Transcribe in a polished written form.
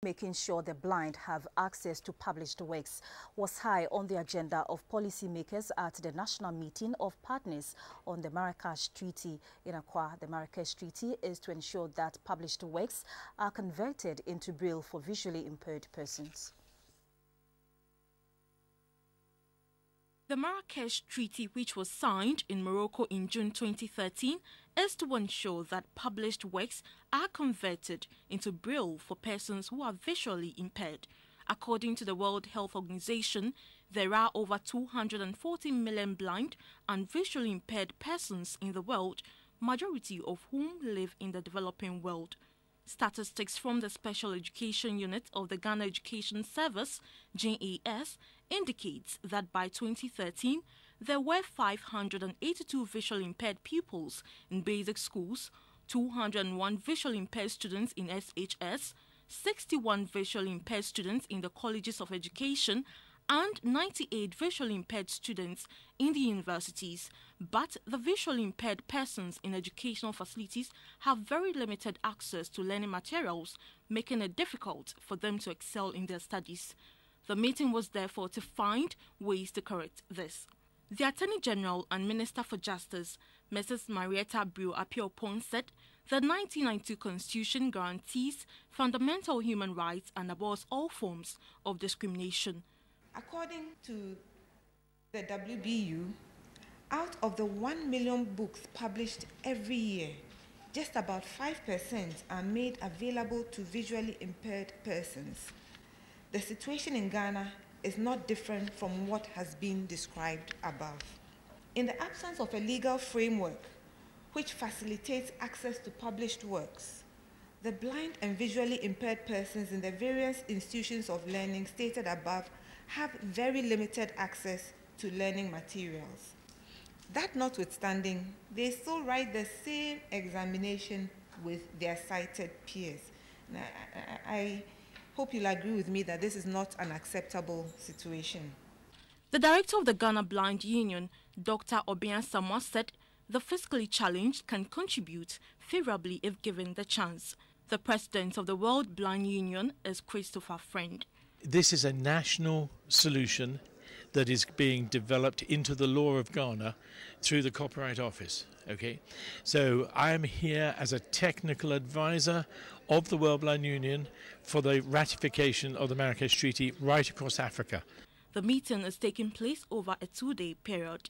Making sure the blind have access to published works was high on the agenda of policymakers at the national meeting of partners on the Marrakesh Treaty in Accra. The Marrakesh Treaty is to ensure that published works are converted into Braille for visually impaired persons. The Marrakesh Treaty, which was signed in Morocco in June 2013, is to ensure that published works are converted into Braille for persons who are visually impaired. According to the World Health Organization, there are over 240 million blind and visually impaired persons in the world, majority of whom live in the developing world. Statistics from the Special Education Unit of the Ghana Education Service, GES, indicates that by 2013, there were 582 visually impaired pupils in basic schools, 201 visually impaired students in SHS, 61 visually impaired students in the colleges of education, and 98 visually impaired students in the universities. But the visually impaired persons in educational facilities have very limited access to learning materials, making it difficult for them to excel in their studies. The meeting was therefore to find ways to correct this. The Attorney General and Minister for Justice, Mrs. Marietta Braille Appiah-Opon, said the 1992 Constitution guarantees fundamental human rights and abhors all forms of discrimination. According to the WBU, out of the 1 million books published every year, just about 5% are made available to visually impaired persons. The situation in Ghana is not different from what has been described above. In the absence of a legal framework which facilitates access to published works, the blind and visually impaired persons in the various institutions of learning stated above have very limited access to learning materials. That notwithstanding, they still write the same examination with their sighted peers. Now, I hope you'll agree with me that this is not an acceptable situation. The director of the Ghana Blind Union, Dr. Obian Samoa, said the physically challenged can contribute favorably if given the chance. The president of the World Blind Union is Christopher Friend. This is a national solution that is being developed into the law of Ghana through the Copyright Office. Okay, so I am here as a technical advisor of the World Blind Union for the ratification of the Marrakesh Treaty right across Africa. The meeting is taking place over a 2-day period.